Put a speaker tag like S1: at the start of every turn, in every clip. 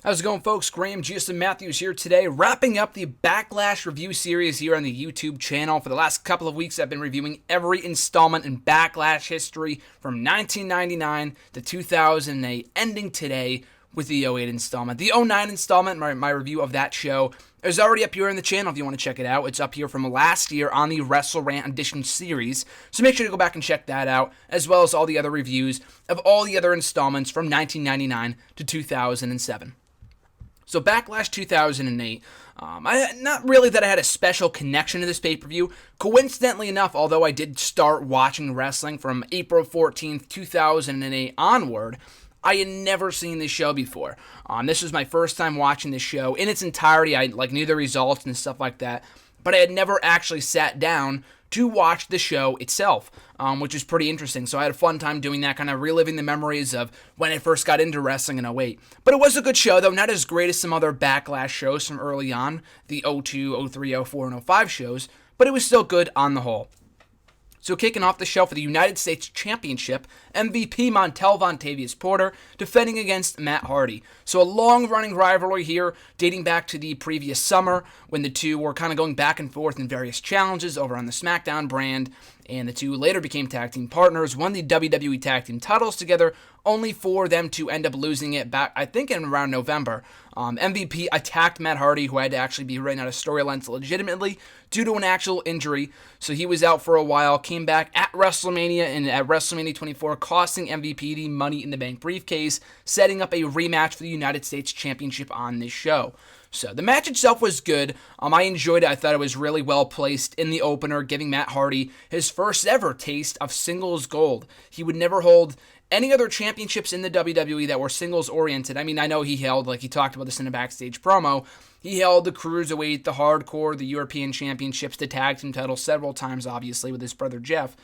S1: How's it going, folks? Graham, Jason Matthews here today, wrapping up the Backlash review series here on the YouTube channel. For the last couple of weeks, I've been reviewing every installment in Backlash history from 1999 to 2008, ending today with the '08 installment. The '09 installment, my review of that show, is already up here on the channel if you want to check it out. It's up here from last year on the WrestleRant Edition series, so make sure to go back and check that out, as well as all the other reviews of all the other installments from 1999 to 2007. So Backlash 2008, not really that I had a special connection to this pay-per-view. Coincidentally enough, although I did start watching wrestling from April 14th, 2008 onward, I had never seen this show before. This was my first time watching this show in its entirety. I knew the results and stuff like that, but I had never actually sat down to watch the show itself, which is pretty interesting. So I had a fun time doing that, kind of reliving the memories of when I first got into wrestling in '08. But it was a good show, though, not as great as some other Backlash shows from early on, the '02, '03, '04, and '05 shows, but it was still good on the whole. So kicking off the show for the United States Championship, MVP Montel Vontavious Porter defending against Matt Hardy. So a long-running rivalry here dating back to the previous summer when the two were kind of going back and forth in various challenges over on the SmackDown brand, and the two later became tag team partners, won the WWE Tag Team titles together, only for them to end up losing it back, I think, in around November. MVP attacked Matt Hardy, who had to actually be written out of storylines legitimately due to an actual injury. So he was out for a while, came back at WrestleMania, and at WrestleMania 24, costing MVP the Money in the Bank briefcase, setting up a rematch for the United States Championship on this show. So the match itself was good. I enjoyed it. I thought it was really well placed in the opener, giving Matt Hardy his first ever taste of singles gold. He would never hold any other championships in the WWE that were singles oriented. I mean, I know he held, like he talked about this in a backstage promo, he held the Cruiserweight, the Hardcore, the European Championships, the Tag Team title several times, obviously, with his brother Jeff,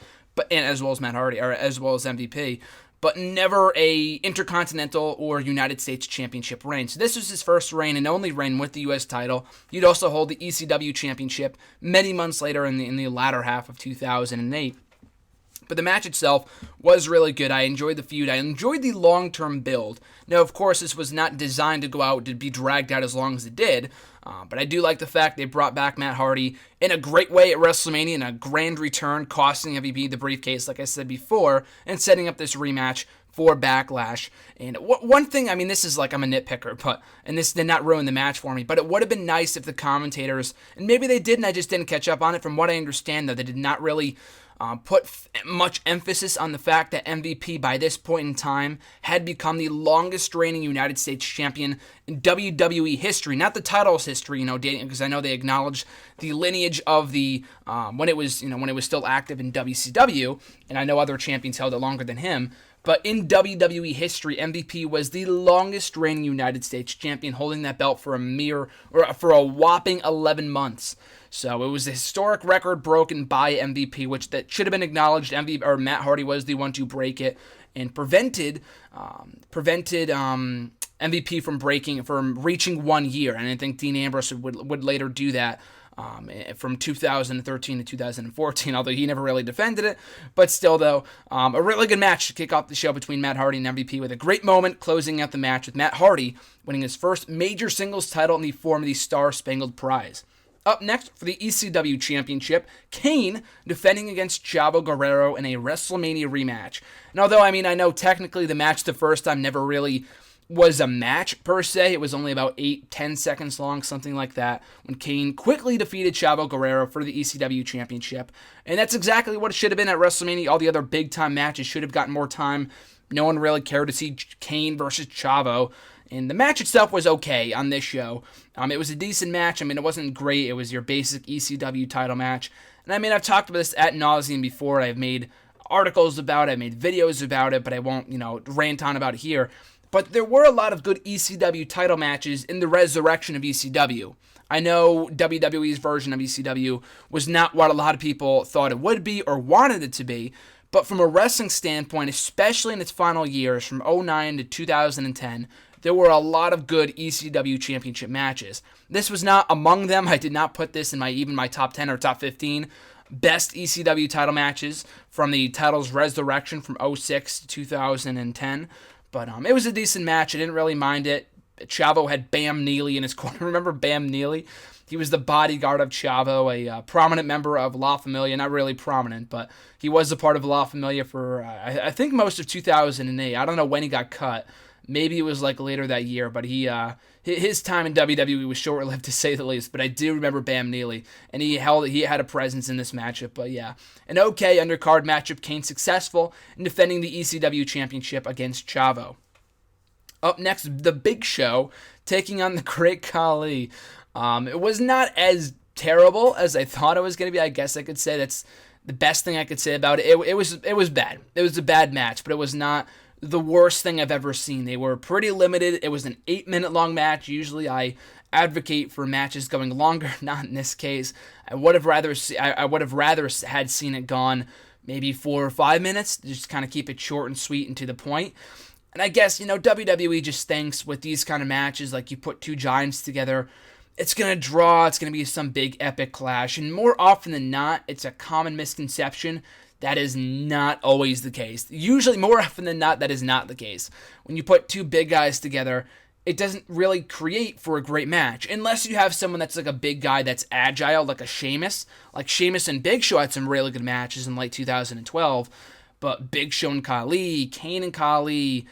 S1: and as well as Matt Hardy, or as well as MVP, but never a Intercontinental or United States Championship reign. So this was his first reign and only reign with the U.S. title. He'd also hold the ECW Championship many months later in the latter half of 2008. But the match itself was really good. I enjoyed the feud. I enjoyed the long-term build. Now, of course, this was not designed to go out to be dragged out as long as it did. But I do like the fact they brought back Matt Hardy in a great way at WrestleMania, in a grand return, costing MVP the briefcase, like I said before, and setting up this rematch for Backlash. And one thing, I mean, this is like I'm a nitpicker, and this did not ruin the match for me, but it would have been nice if the commentators, and maybe they did and I just didn't catch up on it. From what I understand, though, they did not really put much emphasis on the fact that MVP by this point in time had become the longest reigning United States champion in WWE history, not the titles history, dating, because I know they acknowledged the lineage of the when it was still active in WCW, and I know other champions held it longer than him. But in WWE history, MVP was the longest reigning United States champion, holding that belt for a whopping 11 months. So it was a historic record broken by MVP, which that should have been acknowledged. Matt Hardy was the one to break it and prevented MVP from reaching 1 year. And I think Dean Ambrose would later do that. From 2013 to 2014, although he never really defended it. But still, though, a really good match to kick off the show between Matt Hardy and MVP, with a great moment closing out the match with Matt Hardy winning his first major singles title in the form of the Star-Spangled Prize. Up next for the ECW Championship, Kane defending against Chavo Guerrero in a WrestleMania rematch. And although, I know technically the match the first time never really was a match per se. It was only about 8-10 seconds long, something like that, when Kane quickly defeated Chavo Guerrero for the ECW Championship. And that's exactly what it should have been at WrestleMania. All the other big-time matches should have gotten more time. No one really cared to see Kane versus Chavo. And the match itself was okay on this show. It was a decent match. It wasn't great. It was your basic ECW title match. And I've talked about this ad nauseum before. I've made articles about it. I've made videos about it, but I won't, rant on about it here. But there were a lot of good ECW title matches in the resurrection of ECW. I know WWE's version of ECW was not what a lot of people thought it would be or wanted it to be, but from a wrestling standpoint, especially in its final years, from '09 to 2010, there were a lot of good ECW championship matches. This was not among them. I did not put this in my top 10 or top 15 best ECW title matches from the title's resurrection from '06 to 2010. But it was a decent match. I didn't really mind it. Chavo had Bam Neely in his corner. Remember Bam Neely? He was the bodyguard of Chavo, a prominent member of La Familia. Not really prominent, but he was a part of La Familia for, I think, most of 2008. I don't know when he got cut. Maybe it was like later that year, but his time in WWE was short-lived, to say the least. But I do remember Bam Neely, and he had a presence in this matchup. But yeah, an okay undercard matchup. Kane successful in defending the ECW championship against Chavo. Up next, The Big Show taking on the Great Khali. It was not as terrible as I thought it was going to be. I guess I could say that's the best thing I could say about it. It was bad. It was a bad match, but it was not the worst thing I've ever seen. They were pretty limited. It was an 8-minute long match. Usually I advocate for matches going longer. Not in this case. I would have rather had seen it gone maybe 4 or 5 minutes. Just kind of keep it short and sweet and to the point. And I guess, WWE just thinks with these kind of matches, like you put two giants together, it's going to draw, it's going to be some big epic clash. And more often than not, it's a common misconception. That is not always the case. Usually, more often than not, that is not the case. When you put two big guys together, it doesn't really create for a great match. Unless you have someone that's like a big guy that's agile, like a Sheamus. Like Sheamus and Big Show had some really good matches in late 2012. But Big Show and Khali, Kane and Khali,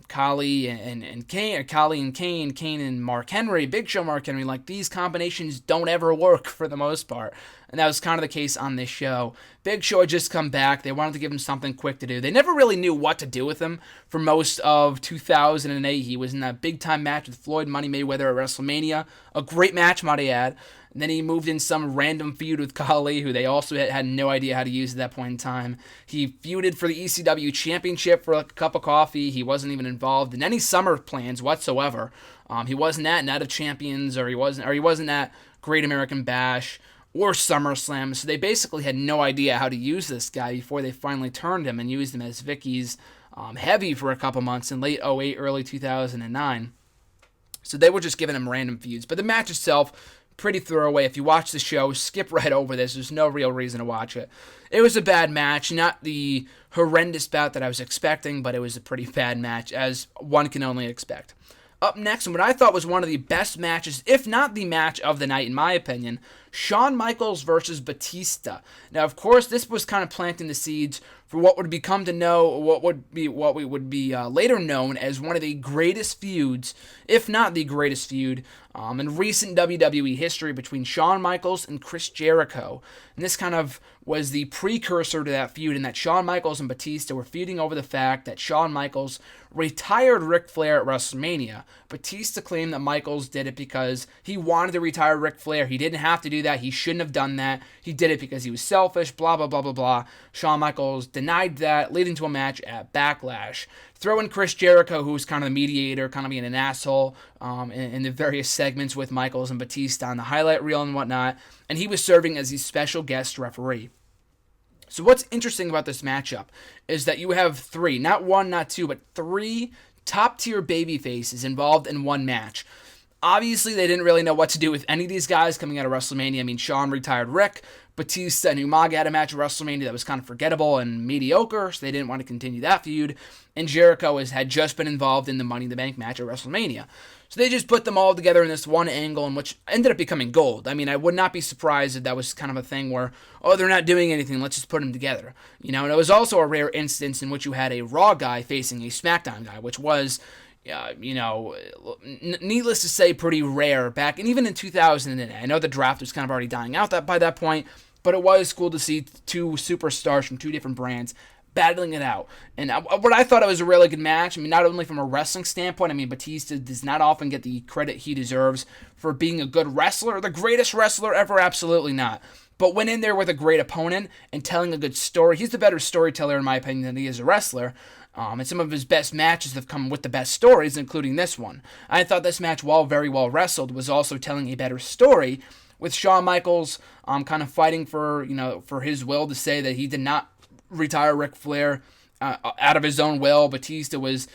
S1: Khali and Kane, or Khali and Kane and Mark Henry, Big Show, Mark Henry, like these combinations don't ever work for the most part. And that was kind of the case on this show. Big Show had just come back. They wanted to give him something quick to do. They never really knew what to do with him for most of 2008. He was in that big-time match with Floyd Money Mayweather at WrestleMania. A great match, might I add. And then he moved in some random feud with Khali, who they also had no idea how to use at that point in time. He feuded for the ECW Championship for like a cup of coffee. He wasn't even involved in any summer plans whatsoever. He wasn't at Night of Champions, or he wasn't at Great American Bash or SummerSlam. So they basically had no idea how to use this guy before they finally turned him and used him as Vicky's heavy for a couple months in late 2008, early 2009. So they were just giving him random feuds. But the match itself, pretty throwaway. If you watch the show, skip right over this. There's no real reason to watch it. It was a bad match, not the horrendous bout that I was expecting, but it was a pretty bad match, as one can only expect. Up next, and what I thought was one of the best matches, if not the match of the night in my opinion, Shawn Michaels versus Batista. Now, of course, this was kind of planting the seeds for what would become to know, what we would be later known as one of the greatest feuds, if not the greatest feud, in recent WWE history between Shawn Michaels and Chris Jericho. And this kind of was the precursor to that feud, in that Shawn Michaels and Batista were feuding over the fact that Shawn Michaels retired Ric Flair at WrestleMania. Batista claimed that Michaels did it because he wanted to retire Ric Flair. He didn't have to do that. He shouldn't have done that. He did it because he was selfish, blah, blah, blah, blah, blah. Shawn Michaels denied that, leading to a match at Backlash. Throw in Chris Jericho, who was kind of the mediator, kind of being an asshole in the various segments with Michaels and Batista on the highlight reel and whatnot, and he was serving as the special guest referee. So what's interesting about this matchup is that you have three, not one, not two, but three top-tier babyfaces involved in one match. Obviously, they didn't really know what to do with any of these guys coming out of WrestleMania. I mean, Shawn retired Rick. Batista and Umaga had a match at WrestleMania that was kind of forgettable and mediocre, so they didn't want to continue that feud. And Jericho had just been involved in the Money in the Bank match at WrestleMania. So they just put them all together in this one angle, in which ended up becoming gold. I mean, I would not be surprised if that was kind of a thing where, oh, they're not doing anything, let's just put them together. And it was also a rare instance in which you had a Raw guy facing a SmackDown guy, which was, needless to say, pretty rare back, and even in 2008. I know the draft was kind of already dying out by that point, but it was cool to see two superstars from two different brands battling it out. And what I thought it was a really good match. I mean, not only from a wrestling standpoint, I mean, Batista does not often get the credit he deserves for being a good wrestler. The greatest wrestler ever, absolutely not. But went in there with a great opponent and telling a good story. He's the better storyteller, in my opinion, than he is a wrestler. And some of his best matches have come with the best stories, including this one. I thought this match, while very well wrestled, was also telling a better story, with Shawn Michaels kind of fighting for his will to say that he did not retire Ric Flair out of his own will. Batista was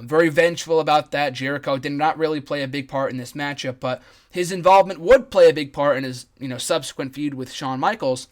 S1: very vengeful about that. Jericho did not really play a big part in this matchup, but his involvement would play a big part in his subsequent feud with Shawn Michaels.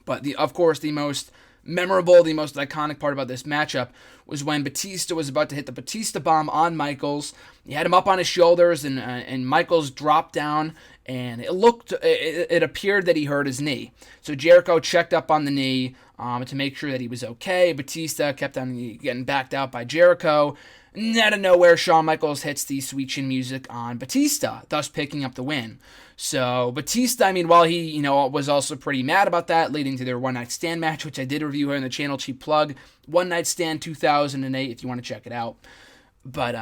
S1: But of course, the most memorable, the most iconic part about this matchup was when Batista was about to hit the Batista bomb on Michaels. He had him up on his shoulders, and Michaels dropped down, and it appeared that he hurt his knee. So Jericho checked up on the knee to make sure that he was okay. Batista kept on getting backed out by Jericho. And out of nowhere, Shawn Michaels hits the sweet chin music on Batista, thus picking up the win. So Batista, while he, was also pretty mad about that, leading to their One Night Stand match, which I did review here on the channel, cheap plug, One Night Stand 2008, if you want to check it out. But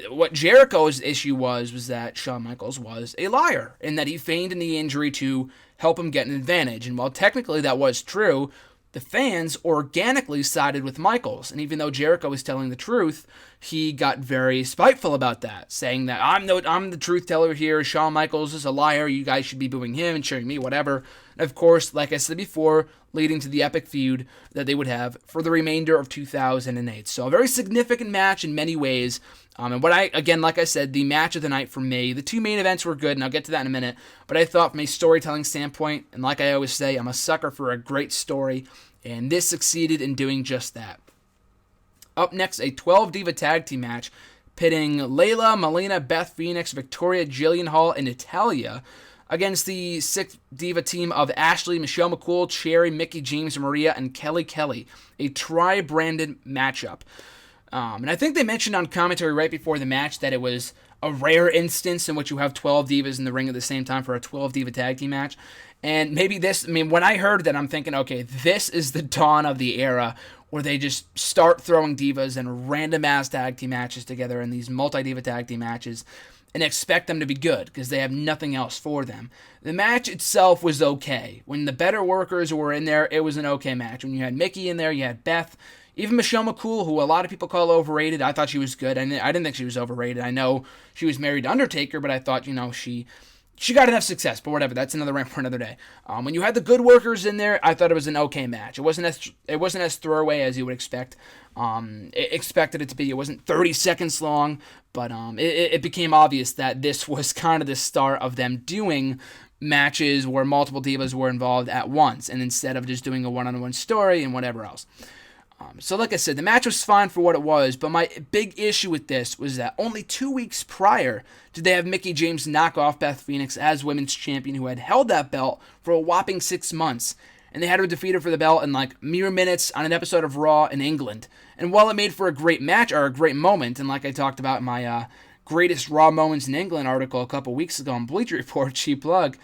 S1: what Jericho's issue was that Shawn Michaels was a liar, and that he feigned a knee injury to help him get an advantage. And while technically that was true, the fans organically sided with Michaels, and even though Jericho was telling the truth, he got very spiteful about that, saying that I'm the truth teller here, Shawn Michaels is a liar, you guys should be booing him and cheering me, whatever. And of course, like I said before, leading to the epic feud that they would have for the remainder of 2008. So a very significant match in many ways. And like I said, the match of the night for me, the two main events were good, and I'll get to that in a minute, but I thought from a storytelling standpoint, and like I always say, I'm a sucker for a great story, and this succeeded in doing just that. Up next, a 12-Diva tag team match pitting Layla, Melina, Beth Phoenix, Victoria, Jillian Hall, and Natalya against the 6-Diva team of Ashley, Michelle McCool, Cherry, Mickie James, Maria, and Kelly, a tri-branded matchup. And I think they mentioned on commentary right before the match that it was a rare instance in which you have 12 divas in the ring at the same time for a 12-diva tag team match. And maybe when I heard that, I'm thinking, okay, this is the dawn of the era where they just start throwing divas and random-ass tag team matches together in these multi-diva tag team matches and expect them to be good because they have nothing else for them. The match itself was okay. When the better workers were in there, it was an okay match. When you had Mickie in there, you had Beth, even Michelle McCool, who a lot of people call overrated. I thought she was good. I didn't think she was overrated. I know she was married to Undertaker, but I thought, she got enough success, but whatever. That's another rant for another day. When you had the good workers in there, I thought it was an okay match. It wasn't as throwaway as you would expect. Expected it to be. It wasn't 30 seconds long, but it became obvious that this was kind of the start of them doing matches where multiple divas were involved at once, and instead of just doing a one-on-one story and whatever else. So like I said, the match was fine for what it was, but my big issue with this was that only 2 weeks prior did they have Mickie James knock off Beth Phoenix as women's champion, who had held that belt for a whopping 6 months, and they had her defeat her for the belt in mere minutes on an episode of Raw in England. And while it made for a great match, or a great moment, and like I talked about in my greatest Raw moments in England article a couple weeks ago on Bleacher Report, cheap plug,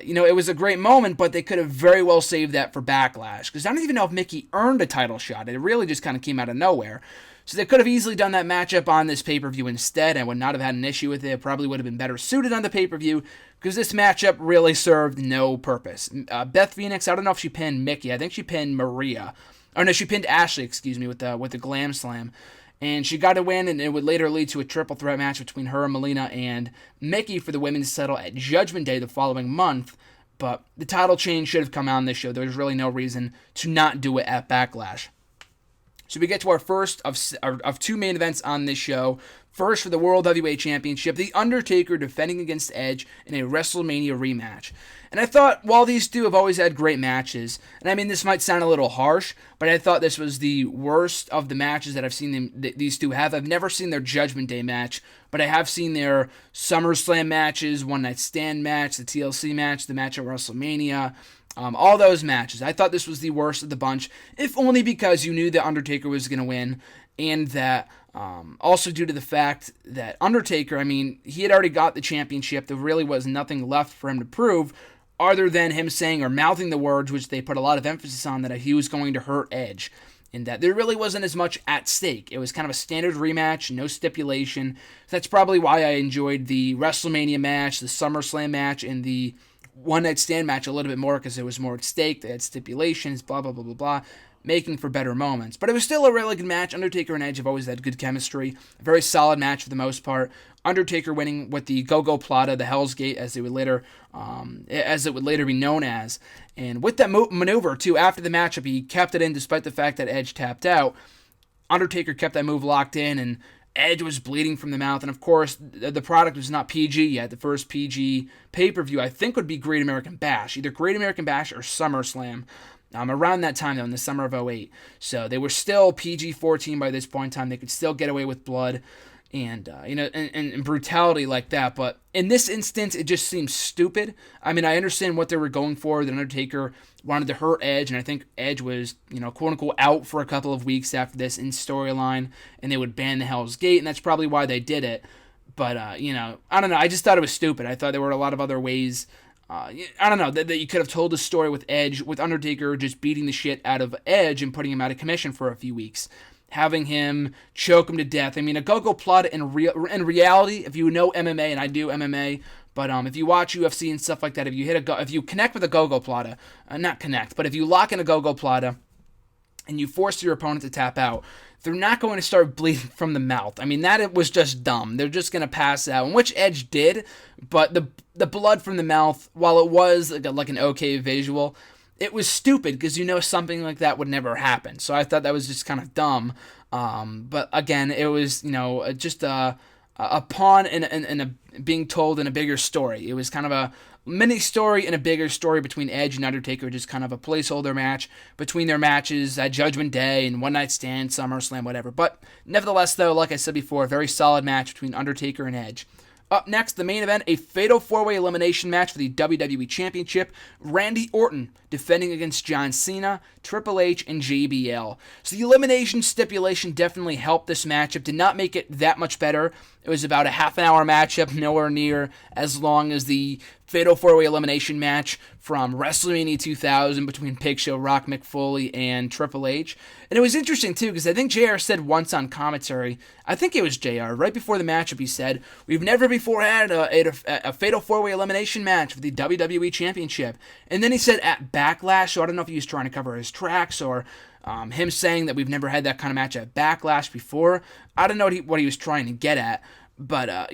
S1: it was a great moment, but they could have very well saved that for Backlash, because I don't even know if Mickie earned a title shot. It really just kind of came out of nowhere. So they could have easily done that matchup on this pay-per-view instead. I would not have had an issue with it. It probably would have been better suited on the pay-per-view, because this matchup really served no purpose. Beth Phoenix, I don't know if she pinned Mickie. I think she pinned Maria. Or no, she pinned Ashley, with the Glam Slam. And she got a win, and it would later lead to a triple threat match between her, Melina, and Mickie for the women's title at Judgment Day the following month. But the title change should have come out on this show. There was really no reason to not do it at Backlash. So we get to our first of two main events on this show. First, for the World Heavyweight Championship, The Undertaker defending against Edge in a WrestleMania rematch. And I thought, while these two have always had great matches, and this might sound a little harsh, but I thought this was the worst of the matches that I've seen these two have. I've never seen their Judgment Day match, but I have seen their SummerSlam matches, One Night Stand match, the TLC match, the match at WrestleMania, all those matches. I thought this was the worst of the bunch, if only because you knew that Undertaker was going to win, and that also due to the fact that Undertaker, he had already got the championship. There really was nothing left for him to prove other than him saying or mouthing the words, which they put a lot of emphasis on, that he was going to hurt Edge, and that there really wasn't as much at stake. It was kind of a standard rematch, no stipulation. So that's probably why I enjoyed the WrestleMania match, the SummerSlam match, and the One Night Stand match a little bit more, because it was more at stake. They had stipulations, blah, blah, blah, blah, blah, making for better moments. But it was still a really good match. Undertaker and Edge have always had good chemistry. A very solid match for the most part. Undertaker winning with the Go-Go Plata, the Hell's Gate, as it would later be known as. And with that maneuver, too, after the matchup, he kept it in despite the fact that Edge tapped out. Undertaker kept that move locked in, and Edge was bleeding from the mouth. And, of course, the product was not PG yet. The first PG pay-per-view, I think, would be Great American Bash. Either Great American Bash or SummerSlam. around that time, though, in the summer of '08. So they were still PG-14 by this point in time. They could still get away with blood and and brutality like that. But in this instance, it just seems stupid. I mean, I understand what they were going for. The Undertaker wanted to hurt Edge, and I think Edge was, quote unquote, out for a couple of weeks after this in storyline, and they would ban the Hell's Gate, and that's probably why they did it. But I don't know. I just thought it was stupid. I thought there were a lot of other ways. I don't know, that you could have told a story with Edge, with Undertaker just beating the shit out of Edge and putting him out of commission for a few weeks. Having him choke him to death. I mean, a go-go plata in reality, if you know MMA, and I do MMA, but if you watch UFC and stuff like that, if you connect with a go-go plata, not connect, but if you lock in a go-go plata and you force your opponent to tap out, they're not going to start bleeding from the mouth. I mean, that was just dumb. They're just going to pass out, and which Edge did, but the blood from the mouth, while it was like an okay visual, it was stupid because something like that would never happen. So I thought that was just kind of dumb. But again, it was just a pawn in a being told in a bigger story. It was kind of a mini story and a bigger story between Edge and Undertaker, just kind of a placeholder match between their matches at Judgment Day and One Night Stand, SummerSlam, whatever. But nevertheless, though, like I said before, a very solid match between Undertaker and Edge. Up next, the main event, a fatal four-way elimination match for the WWE Championship. Randy Orton defending against John Cena, Triple H, and JBL. So the elimination stipulation definitely helped this matchup. Did not make it that much better. It was about a half-an-hour matchup, nowhere near as long as the fatal four-way elimination match from WrestleMania 2000 between Big Show, Rock, Mick Foley, and Triple H. And it was interesting, too, because I think JR said once on commentary, I think it was JR, right before the matchup, he said, "We've never before had a fatal four-way elimination match for the WWE Championship." And then he said at Backlash, so I don't know if he was trying to cover his tracks or him saying that we've never had that kind of match at Backlash before. I don't know what he was trying to get at, but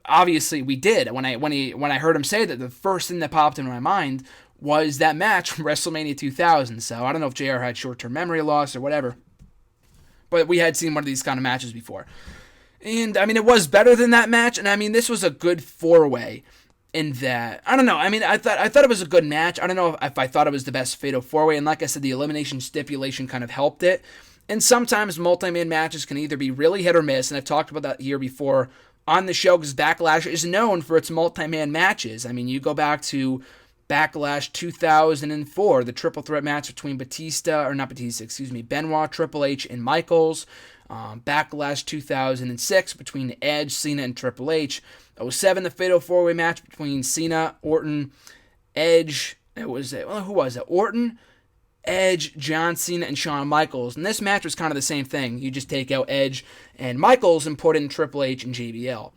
S1: obviously we did. When I heard him say that, the first thing that popped into my mind was that match from WrestleMania 2000. So I don't know if JR had short-term memory loss or whatever, but we had seen one of these kind of matches before. And I mean, it was better than that match, and I mean, this was a good four-way in that, I don't know, I mean, I thought it was a good match. I don't know if I thought it was the best fatal four-way, and like I said, the elimination stipulation kind of helped it. And sometimes multi-man matches can either be really hit or miss, and I've talked about that here before on the show, because Backlash is known for its multi-man matches. I mean, you go back to Backlash 2004, the triple threat match between Benoit, Triple H, and Michaels. Backlash 2006 between Edge, Cena, and Triple H. '07, the fatal four-way match between Cena, Orton, Edge. Who was it? Orton, Edge, John Cena, and Shawn Michaels. And this match was kind of the same thing. You just take out Edge and Michaels and put in Triple H and JBL.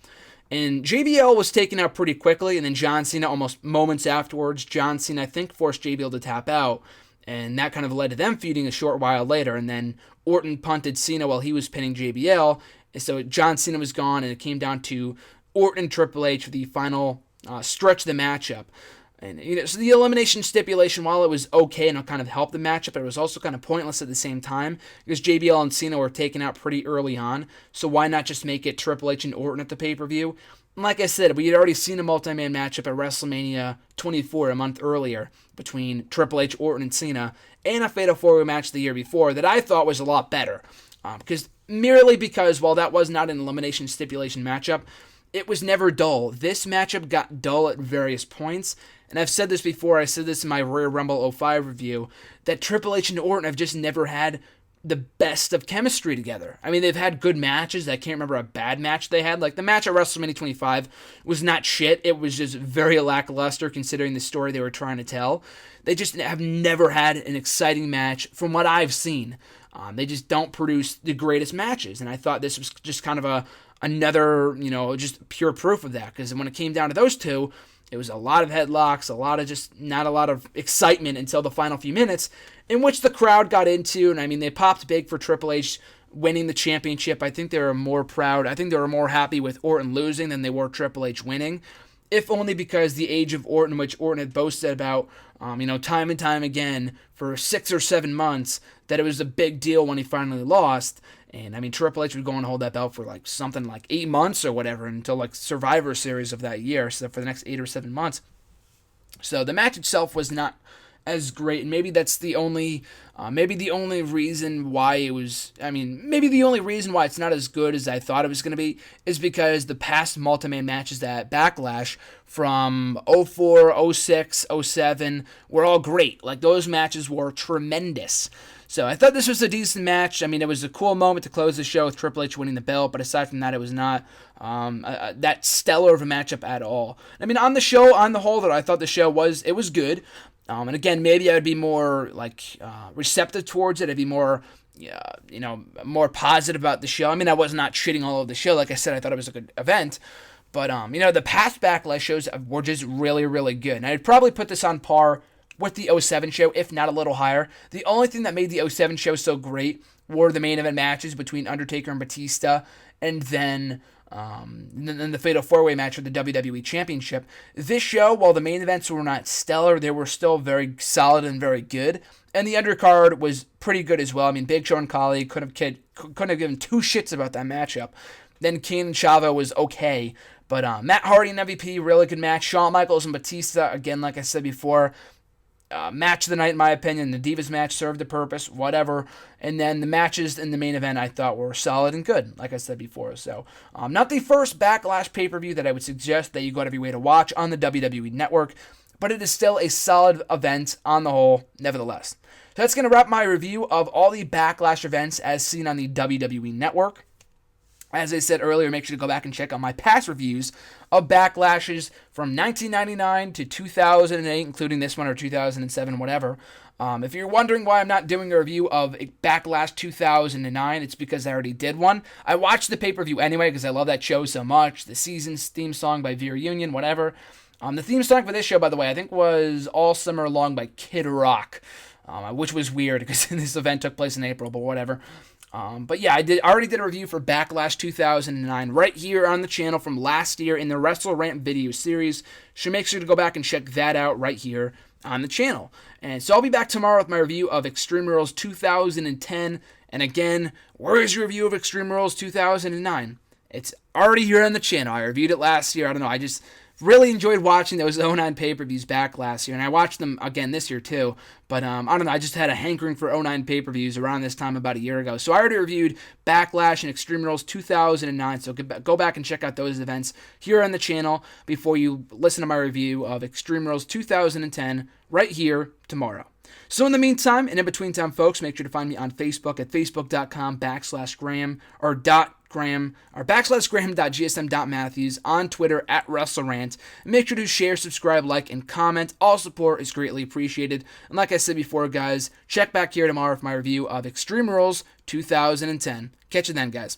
S1: And JBL was taken out pretty quickly, and then John Cena almost moments afterwards. John Cena, I think, forced JBL to tap out, and that kind of led to them feuding a short while later. And then Orton punted Cena while he was pinning JBL, and so John Cena was gone, and it came down to Orton and Triple H for the final stretch of the matchup. And so the elimination stipulation, while it was okay and it kind of helped the matchup, it was also kind of pointless at the same time because JBL and Cena were taken out pretty early on. So why not just make it Triple H and Orton at the pay-per-view? And like I said, we had already seen a multi-man matchup at WrestleMania 24 a month earlier between Triple H, Orton, and Cena, and a Fatal 4-Way match the year before that I thought was a lot better. Because while that was not an elimination stipulation matchup, it was never dull. This matchup got dull at various points, and I've said this before, I said this in my Royal Rumble 05 review, that Triple H and Orton have just never had the best of chemistry together. I mean, they've had good matches. I can't remember a bad match they had. Like, the match at WrestleMania 25 was not shit. It was just very lackluster considering the story they were trying to tell. They just have never had an exciting match from what I've seen. They just don't produce the greatest matches, and I thought this was just kind of another, just pure proof of that, because when it came down to those two, it was a lot of headlocks, not a lot of excitement until the final few minutes, in which the crowd got into, and I mean, they popped big for Triple H winning the championship. I think they were more proud. I think they were more happy with Orton losing than they were Triple H winning, if only because the age of Orton, which Orton had boasted about, time and time again for 6 or 7 months, that it was a big deal when he finally lost. And I mean, Triple H would go and hold that belt for something like 8 months or whatever until Survivor Series of that year, so for the next 8 or 7 months. So the match itself was not as great, and maybe that's maybe the only reason why it was, maybe the only reason why it's not as good as I thought it was going to be is because the past multi-man matches at Backlash from 04, 06, 07 were all great. Like, those matches were tremendous. So I thought this was a decent match. It was a cool moment to close the show with Triple H winning the belt, but aside from that, it was not that stellar of a matchup at all. On the show, on the whole, though, I thought the show was good. And again, maybe I would be more receptive towards it. I'd be more, more positive about the show. I was not shitting all over the show. Like I said, I thought it was a good event. But the past Backlash shows were just really, really good. And I'd probably put this on par with the 07 show, if not a little higher. The only thing that made the 07 show so great were the main event matches between Undertaker and Batista, and then the Fatal 4-Way match for the WWE Championship. This show, while the main events were not stellar, they were still very solid and very good. And the undercard was pretty good as well. Big Show and Khali couldn't have given two shits about that matchup. Then Kane and Chavo was okay. But Matt Hardy and MVP, really good match. Shawn Michaels and Batista, again, like I said before, match of the night, in my opinion. The Divas match served the purpose, whatever. And then the matches in the main event I thought were solid and good, like I said before. So, not the first Backlash pay-per-view that I would suggest that you go out of your way to watch on the WWE Network, but it is still a solid event on the whole, nevertheless. So that's going to wrap my review of all the Backlash events as seen on the WWE Network. As I said earlier, make sure to go back and check out my past reviews of Backlashes from 1999 to 2008, including this one, or 2007, whatever. If you're wondering why I'm not doing a review of Backlash 2009, it's because I already did one. I watched the pay-per-view anyway because I love that show so much. The season's theme song by Vera Union, whatever. The theme song for this show, by the way, I think was All Summer Long by Kid Rock, which was weird because this event took place in April, but whatever. But yeah, I already did a review for Backlash 2009 right here on the channel from last year in the WrestleRant video series. So make sure to go back and check that out right here on the channel. And so I'll be back tomorrow with my review of Extreme Rules 2010. And again, where is your review of Extreme Rules 2009? It's already here on the channel. I reviewed it last year. I don't know. I just really enjoyed watching those 09 pay-per-views back last year, and I watched them again this year too, but I don't know, I just had a hankering for 09 pay-per-views around this time about a year ago. So I already reviewed Backlash and Extreme Rules 2009, so go back and check out those events here on the channel before you listen to my review of Extreme Rules 2010 right here tomorrow. So in the meantime, and in between time, folks, make sure to find me on Facebook at facebook.com/Graham or .Graham or /Graham.gsm.Matthews, on Twitter at WrestleRant. And make sure to share, subscribe, like, and comment. All support is greatly appreciated. And like I said before, guys, check back here tomorrow for my review of Extreme Rules 2010. Catch you then, guys.